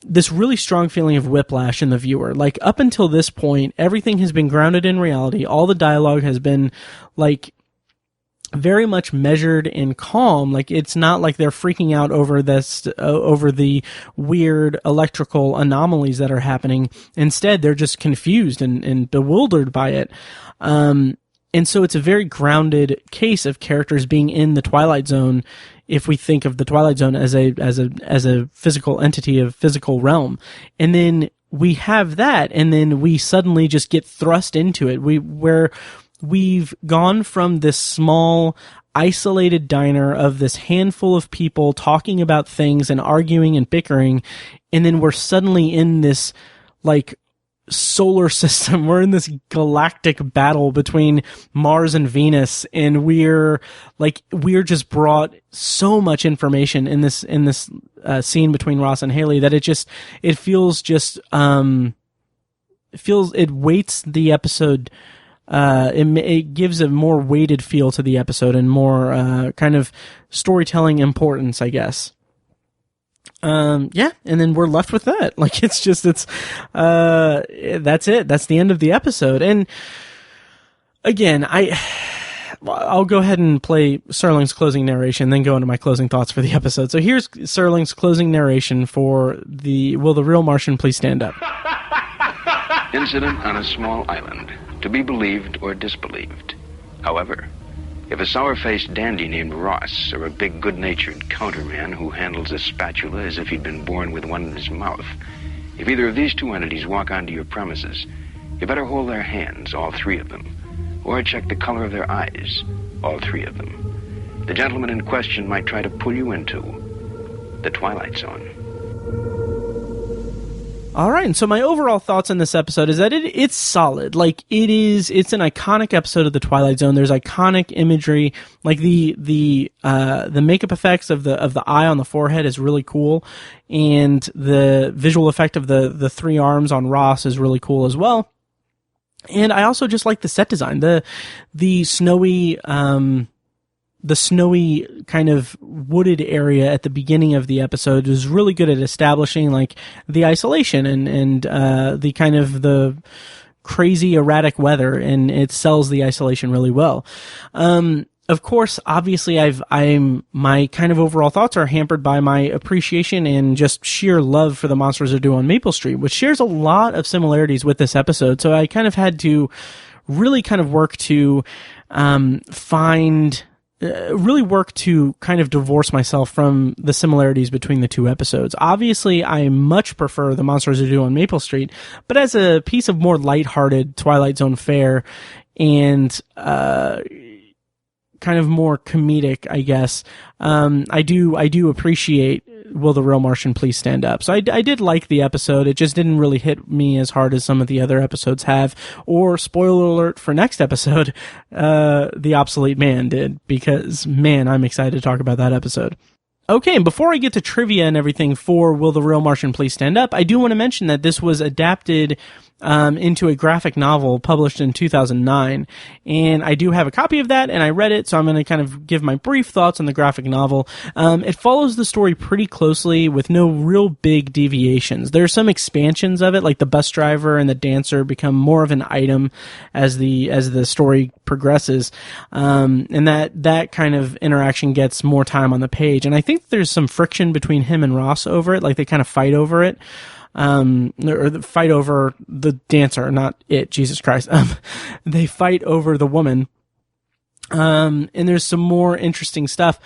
this really strong feeling of whiplash in the viewer. Like, up until this point, everything has been grounded in reality. All the dialogue has been, like, very much measured and calm. Like, it's not like they're freaking out over over the weird electrical anomalies that are happening. Instead, they're just confused and bewildered by it. And so it's a very grounded case of characters being in the Twilight Zone, if we think of the Twilight Zone as a physical entity, a physical realm. And then we have that, and then we suddenly just get thrust into it. We've gone from this small, isolated diner of this handful of people talking about things and arguing and bickering, and then we're suddenly in this, like, solar system. We're in this galactic battle between Mars and Venus, and we're just brought so much information in this scene between Ross and Haley that it weights the episode. It gives a more weighted feel to the episode and more kind of storytelling importance, I guess. Yeah, and then we're left with that. Like, that's it. That's the end of the episode. And again, I'll go ahead and play Serling's closing narration, then go into my closing thoughts for the episode. So here's Serling's closing narration for Will the Real Martian Please Stand Up? Incident on a small island, to be believed or disbelieved. However, if a sour-faced dandy named Ross, or a big good-natured counterman who handles a spatula as if he'd been born with one in his mouth, if either of these two entities walk onto your premises, you better hold their hands, all three of them, or check the color of their eyes, all three of them. The gentleman in question might try to pull you into the Twilight Zone. All right, and so my overall thoughts on this episode is that it's solid. Like, it's an iconic episode of the Twilight Zone. There's iconic imagery, like the makeup effects of the eye on the forehead is really cool, and the visual effect of the three arms on Ross is really cool as well. And I also just like the set design, the snowy kind of wooded area at the beginning of the episode is really good at establishing, like, the isolation and the kind of the crazy erratic weather, and it sells the isolation really well. Of course, obviously my kind of overall thoughts are hampered by my appreciation and just sheer love for the Monsters of Do on Maple Street, which shares a lot of similarities with this episode. So I kind of had to really kind of work to work to kind of divorce myself from the similarities between the two episodes. Obviously, I much prefer The Monsters Who Do on Maple Street, but as a piece of more lighthearted Twilight Zone fare and kind of more comedic, I guess, I do appreciate Will the Real Martian Please Stand Up? So I did like the episode. It just didn't really hit me as hard as some of the other episodes have. Or, spoiler alert for next episode, The Obsolete Man did, because, man, I'm excited to talk about that episode. Okay, and before I get to trivia and everything for Will the Real Martian Please Stand Up, I do want to mention that this was adapted into a graphic novel published in 2009, and I do have a copy of that, and I read it, so I'm going to kind of give my brief thoughts on the graphic novel. It follows the story pretty closely with no real big deviations. There are some expansions of it, like the bus driver and the dancer become more of an item as the story progresses, and that kind of interaction gets more time on the page, and I think think there's some friction between him and Ross over it. Like they kind of fight over it. Or fight over the dancer, not it, Jesus Christ. They fight over the woman. And there's some more interesting stuff,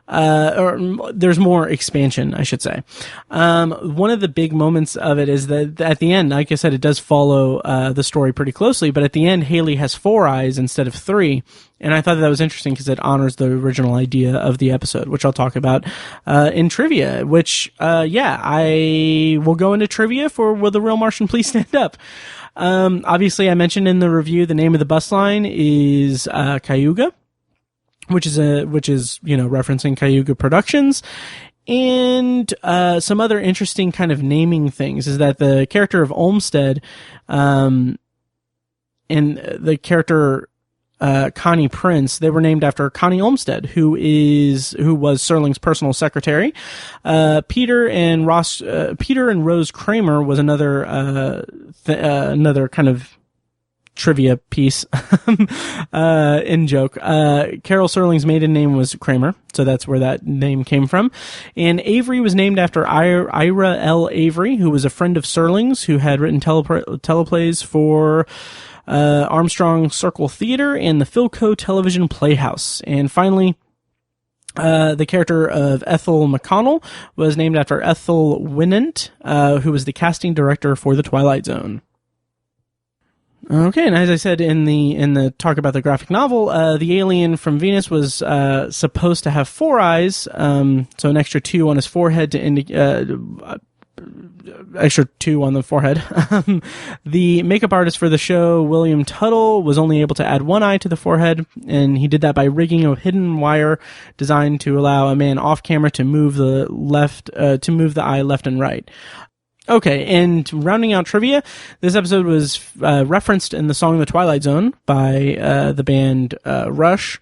or there's more expansion, I should say. One of the big moments of it is that at the end, like I said, it does follow, the story pretty closely, but at the end, Haley has 4 eyes instead of 3. And I thought that was interesting because it honors the original idea of the episode, which I'll talk about, in trivia, which, I will go into trivia for Will the Real Martian Please Stand Up? Obviously I mentioned in the review, the name of the bus line is, Cayuga, which is, referencing Cayuga Productions. And, some other interesting kind of naming things is that the character of Olmsted, and the character, Connie Prince, they were named after Connie Olmsted, who was Serling's personal secretary. Peter and Rose Kramer was another kind of trivia piece, in joke. Carol Serling's maiden name was Kramer, so that's where that name came from. And Avery was named after Ira L. Avery, who was a friend of Serling's, who had written teleplays for Armstrong Circle Theater and the Philco Television Playhouse. And finally, the character of Ethel McConnell was named after Ethel Winnant, who was the casting director for the Twilight Zone. Okay, and as I said in the talk about the graphic novel, the alien from Venus was supposed to have 4 eyes, so an extra 2 on his forehead to indicate extra 2 on the forehead. The makeup artist for the show, William Tuttle, was only able to add 1 eye to the forehead, and he did that by rigging a hidden wire designed to allow a man off camera to move the eye left and right. Okay, and rounding out trivia, this episode was referenced in the song The Twilight Zone by the band Rush.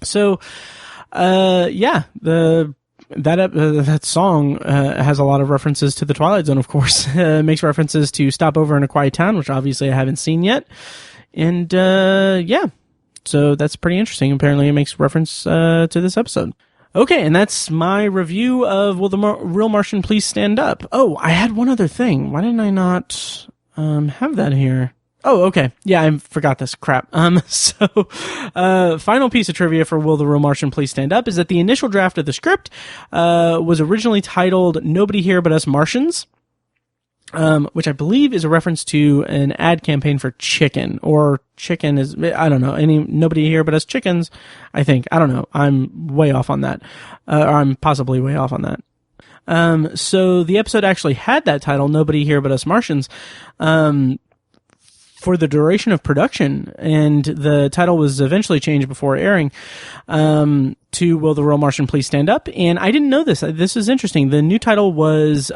So, that song has a lot of references to The Twilight Zone, of course. It makes references to Stop Over in a Quiet Town, which obviously I haven't seen yet. And so that's pretty interesting. Apparently it makes reference to this episode. Okay, and that's my review of Will the Real Martian Please Stand Up? Oh, I had one other thing. Why didn't I not have that here? Oh, okay. Yeah, I forgot this. Crap. Final piece of trivia for Will the Real Martian Please Stand Up is that the initial draft of the script was originally titled Nobody Here But Us Martians, which I believe is a reference to an ad campaign for chicken, or chicken is, I don't know, nobody here but us chickens, I think. I don't know. I'm way off on that. Or I'm possibly way off on that. So the episode actually had that title, Nobody Here But Us Martians, for the duration of production, and the title was eventually changed before airing, to Will the Real Martian Please Stand Up? And I didn't know this. This is interesting. The new title was,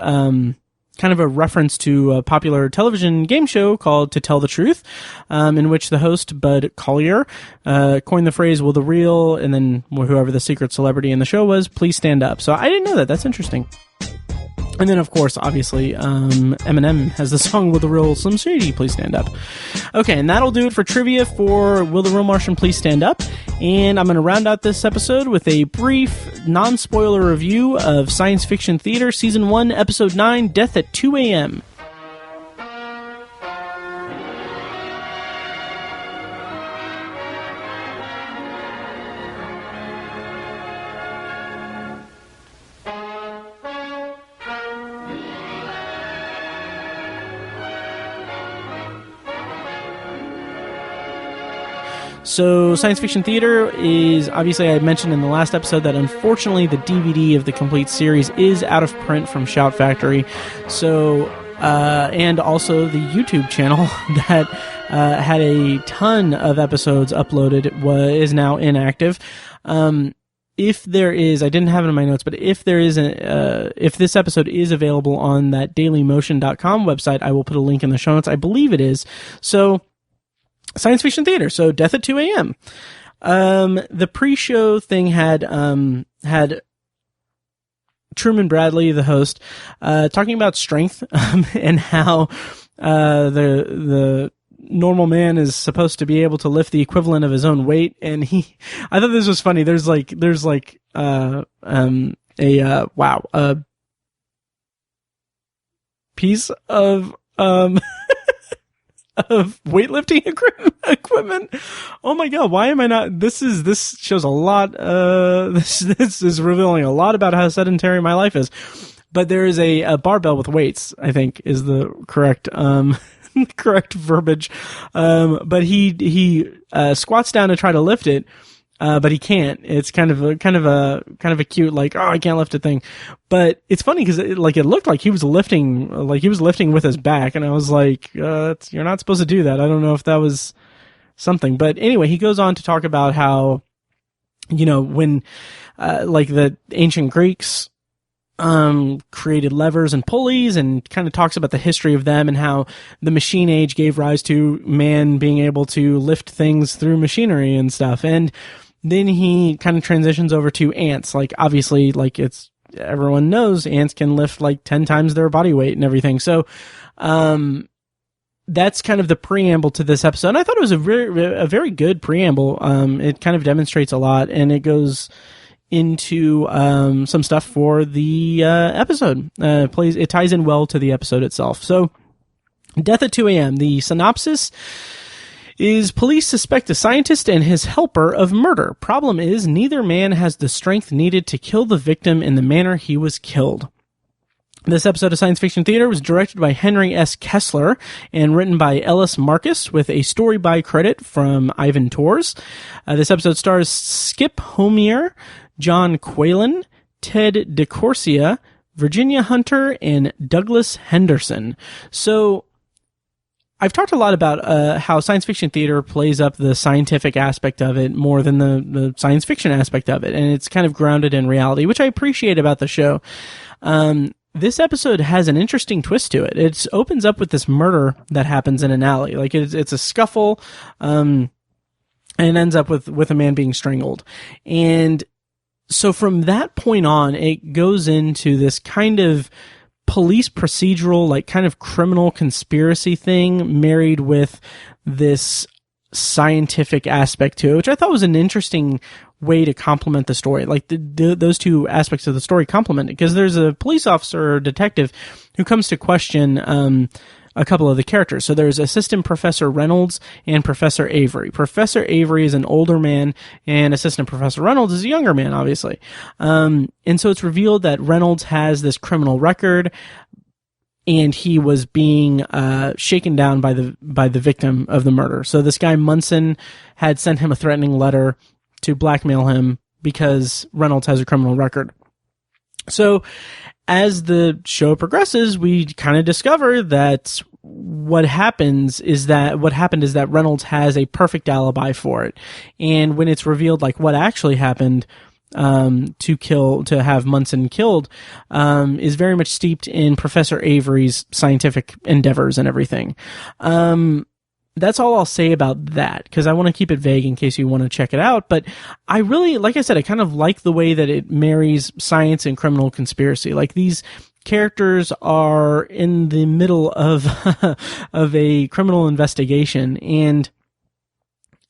kind of a reference to a popular television game show called To Tell the Truth, in which the host, Bud Collyer, coined the phrase, will the real, and then whoever the secret celebrity in the show was, please stand up. So I didn't know that. That's interesting. And then, of course, obviously, Eminem has the song Will the Real Slim Shady Please Stand Up? Okay, and that'll do it for trivia for Will the Real Martian Please Stand Up? And I'm going to round out this episode with a brief, non-spoiler review of Science Fiction Theater Season 1, Episode 9, Death at 2 a.m. So, Science Fiction Theater is, obviously I mentioned in the last episode that unfortunately the DVD of the complete series is out of print from Shout Factory. So, and also the YouTube channel that had a ton of episodes uploaded is now inactive. If there is, I didn't have it in my notes, but if there is if this episode is available on that dailymotion.com website, I will put a link in the show notes. I believe it is. So, Science Fiction Theater, so Death at 2 a.m. The pre-show thing had Truman Bradley, the host, talking about strength, and how the normal man is supposed to be able to lift the equivalent of his own weight. And I thought this was funny. There's a piece of of weightlifting equipment. Oh my god, why am I not? This shows a lot. This is revealing a lot about how sedentary my life is. But there is a barbell with weights, I think, is the correct correct verbiage. But he squats down to try to lift it. But he can't. It's kind of a cute, like, oh, I can't lift a thing. But it's funny because it looked like he was lifting with his back. And I was like, you're not supposed to do that. I don't know if that was something. But anyway, he goes on to talk about how, when, the ancient Greeks, created levers and pulleys, and kind of talks about the history of them and how the machine age gave rise to man being able to lift things through machinery and stuff. And then he kind of transitions over to ants. Like, obviously, like, it's, everyone knows ants can lift like 10 times their body weight and everything. So, that's kind of the preamble to this episode. And I thought it was a very good preamble. It kind of demonstrates a lot, and it goes into some stuff for the episode. It ties in well to the episode itself. So, Death at 2 a.m. The synopsis is: police suspect a scientist and his helper of murder. Problem is, neither man has the strength needed to kill the victim in the manner he was killed. This episode of Science Fiction Theater was directed by Henry S. Kessler and written by Ellis Marcus, with a story by credit from Ivan Tors. This episode stars Skip Homier, John Quaylen, Ted DeCorsia, Virginia Hunter, and Douglas Henderson. So, I've talked a lot about how science fiction theater plays up the scientific aspect of it more than the science fiction aspect of it, and it's kind of grounded in reality, which I appreciate about the show. This episode has an interesting twist to it. It opens up with this murder that happens in an alley. Like, it's a scuffle, and it ends up with a man being strangled. And so from that point on, it goes into this kind of police procedural, like, kind of criminal conspiracy thing married with this scientific aspect to it, which I thought was an interesting way to complement the story. Like, those two aspects of the story complement it, because there's a police officer or detective who comes to question a couple of the characters. So there's Assistant Professor Reynolds and Professor Avery. Professor Avery is an older man, and Assistant Professor Reynolds is a younger man, obviously. And so it's revealed that Reynolds has this criminal record, and he was being shaken down by the victim of the murder. So this guy Munson had sent him a threatening letter to blackmail him because Reynolds has a criminal record. So as the show progresses, we kind of discover that what happened is that Reynolds has a perfect alibi for it. And when it's revealed, like, what actually happened to have Munson killed, is very much steeped in Professor Avery's scientific endeavors and everything. That's all I'll say about that, because I want to keep it vague in case you want to check it out. But I really, like I said, I kind of like the way that it marries science and criminal conspiracy. Like, these characters are in the middle of of a criminal investigation, and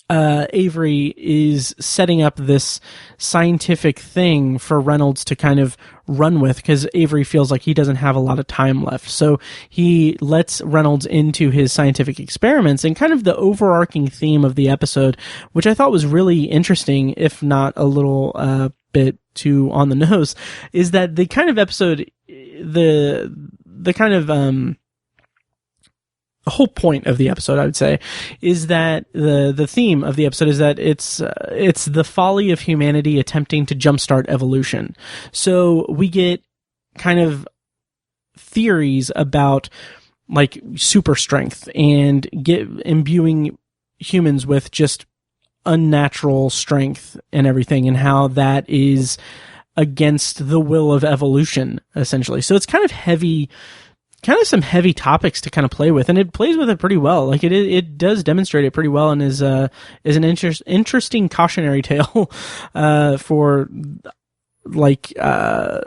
Avery is setting up this scientific thing for Reynolds to kind of run with, because Avery feels like he doesn't have a lot of time left. So he lets Reynolds into his scientific experiments, and kind of the overarching theme of the episode, which I thought was really interesting, if not a little bit too on the nose, is that the kind of episode, the kind of the whole point of the episode, I would say, is that the theme of the episode is that it's the folly of humanity attempting to jumpstart evolution. So we get kind of theories about, like, super strength and imbuing humans with just unnatural strength and everything, and how that is against the will of evolution, essentially. So it's kind of heavy, kind of some heavy topics to kind of play with, and it plays with it pretty well. Like, it does demonstrate it pretty well, and is an interesting cautionary tale for, like,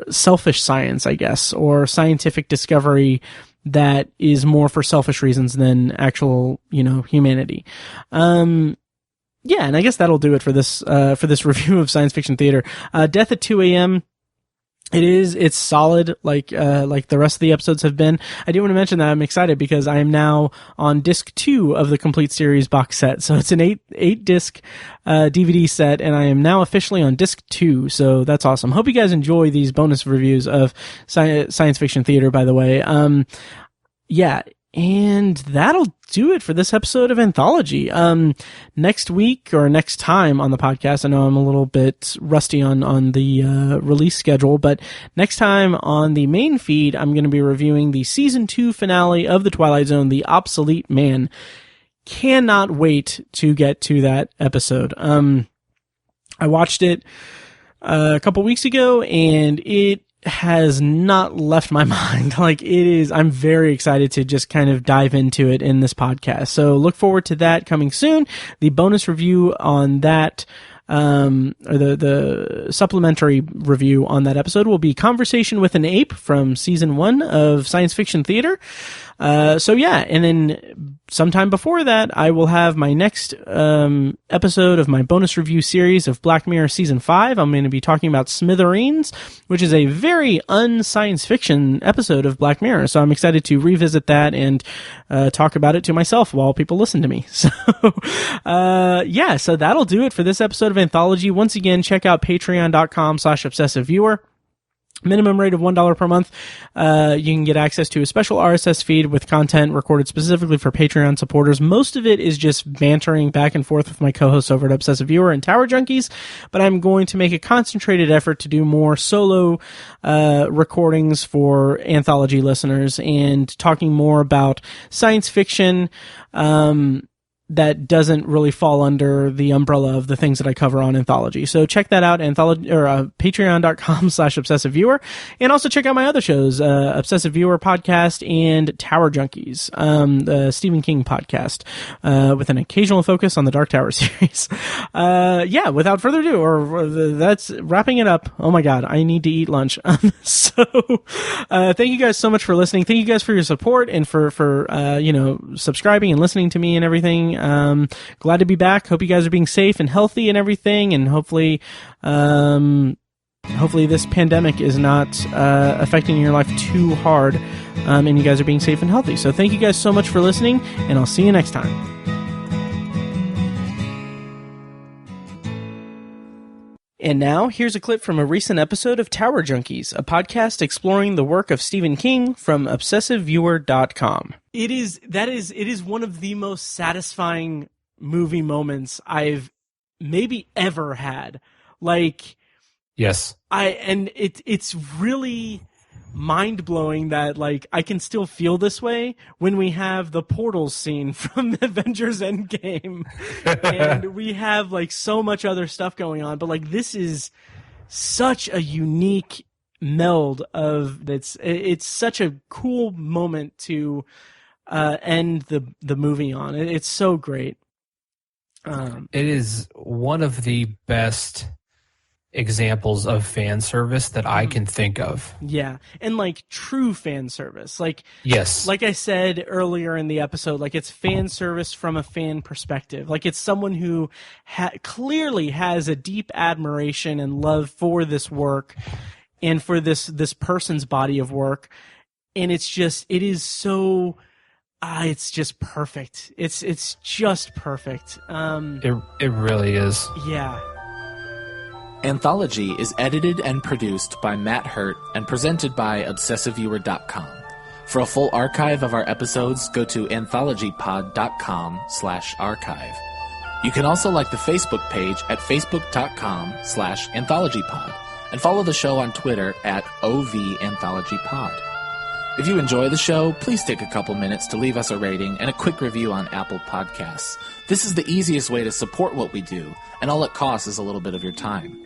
selfish science, I guess, or scientific discovery that is more for selfish reasons than actual, humanity. Yeah, and I guess that'll do it for this review of Science Fiction Theater. Death at 2 a.m. It is. It's solid, like the rest of the episodes have been. I do want to mention that I'm excited because I am now on disc 2 of the complete series box set. So it's an eight disc DVD set, and I am now officially on disc 2. So that's awesome. Hope you guys enjoy these bonus reviews of science fiction theater. By the way, yeah. And that'll do it for this episode of Anthology. Next week or next time on the podcast, I know I'm a little bit rusty on the release schedule, but next time on the main feed, I'm going to be reviewing the season 2 finale of The Twilight Zone, The Obsolete Man. Cannot wait to get to that episode. I watched it a couple weeks ago, and it has not left my mind. Like, it is, I'm very excited to just kind of dive into it in this podcast. So look forward to that coming soon. The bonus review on that, or the supplementary review on that episode will be Conversation with an Ape from season 1 of Science Fiction Theater. So yeah, and then sometime before that, I will have my next episode of my bonus review series of Black Mirror season 5. I'm going to be talking about Smithereens, which is a very un-science fiction episode of Black Mirror. So I'm excited to revisit that and talk about it to myself while people listen to me. So yeah, so that'll do it for this episode of Anthology. Once again, check out patreon.com/obsessiveviewer. Minimum rate of $1 per month. You can get access to a special RSS feed with content recorded specifically for Patreon supporters. Most of it is just bantering back and forth with my co-hosts over at Obsessive Viewer and Tower Junkies, but I'm going to make a concentrated effort to do more solo recordings for Anthology listeners and talking more about science fiction that doesn't really fall under the umbrella of the things that I cover on Anthology. So check that out, Anthology, or patreon.com/obsessiveviewer. And also check out my other shows, Obsessive Viewer Podcast and Tower Junkies, the Stephen King podcast, with an occasional focus on the Dark Tower series. Yeah, without further ado, that's wrapping it up. Oh my God, I need to eat lunch. So, thank you guys so much for listening. Thank you guys for your support and for subscribing and listening to me and everything. Glad to be back. Hope you guys are being safe and healthy and everything, and hopefully this pandemic is not affecting your life too hard, and you guys are being safe and healthy. So thank you guys so much for listening, and I'll see you next time. And now, here's a clip from a recent episode of Tower Junkies, a podcast exploring the work of Stephen King from ObsessiveViewer.com. It is one of the most satisfying movie moments I've maybe ever had. Like, yes. It's really mind-blowing that, like, I can still feel this way when we have the portals scene from Avengers Endgame and we have, like, so much other stuff going on, but, like, this is such a unique meld of it's such a cool moment to end the movie on. It's so great. It is one of the best examples of fan service that I can think of. Yeah, and like true fan service. Like, yes, like I said earlier in the episode, like it's fan service from a fan perspective. Like it's someone who clearly has a deep admiration and love for this work and for this person's body of work, and it's just it's just perfect. It's just perfect. It really is. Yeah. Anthology is edited and produced by Matt Hurt and presented by ObsessiveViewer.com. For a full archive of our episodes, go to anthologypod.com/archive. You can also like the Facebook page at facebook.com/anthologypod and follow the show on Twitter at OVAnthologyPod. If you enjoy the show, please take a couple minutes to leave us a rating and a quick review on Apple Podcasts. This is the easiest way to support what we do, and all it costs is a little bit of your time.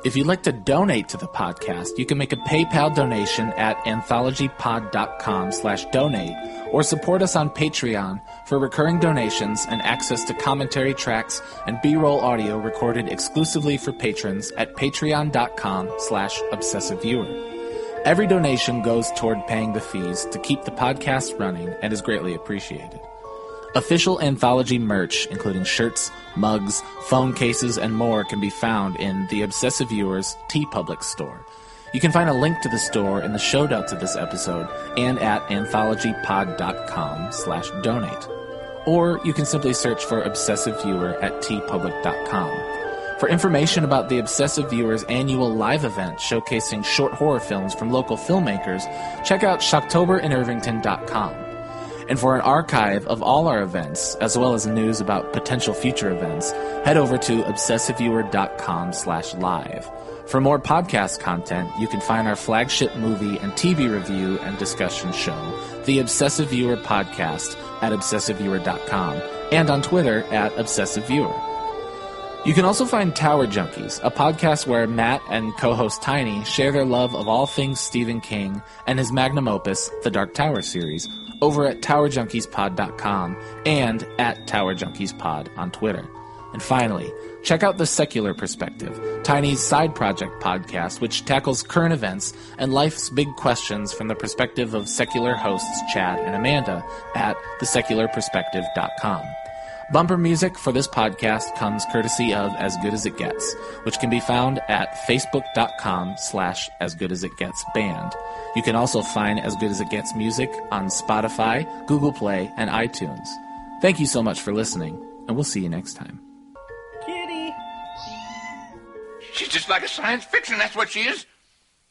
If you'd like to donate to the podcast, you can make a PayPal donation at anthologypod.com/donate or support us on Patreon for recurring donations and access to commentary tracks and B-roll audio recorded exclusively for patrons at patreon.com/obsessiveviewer. Every donation goes toward paying the fees to keep the podcast running and is greatly appreciated. Official Anthology merch, including shirts, mugs, phone cases, and more, can be found in the Obsessive Viewer's TeePublic store. You can find a link to the store in the show notes of this episode and at anthologypod.com/donate. Or you can simply search for Obsessive Viewer at tpublic.com. For information about the Obsessive Viewer's annual live event showcasing short horror films from local filmmakers, check out shocktoberinirvington.com. And for an archive of all our events, as well as news about potential future events, head over to obsessiveviewer.com/live. For more podcast content, you can find our flagship movie and TV review and discussion show, The Obsessive Viewer Podcast, at obsessiveviewer.com, and on Twitter at obsessiveviewer. You can also find Tower Junkies, a podcast where Matt and co-host Tiny share their love of all things Stephen King and his magnum opus, The Dark Tower series, over at towerjunkiespod.com and at towerjunkiespod on Twitter. And finally, check out The Secular Perspective, Tiny's side project podcast, which tackles current events and life's big questions from the perspective of secular hosts Chad and Amanda at thesecularperspective.com. Bumper music for this podcast comes courtesy of As Good As It Gets, which can be found at facebook.com/asgoodasitgetsband. You can also find As Good As It Gets music on Spotify, Google Play, and iTunes. Thank you so much for listening, and we'll see you next time. Kitty! She's just like a science fiction, that's what she is.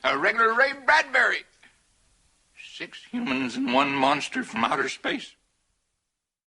A regular Ray Bradbury. 6 humans and 1 monster from outer space.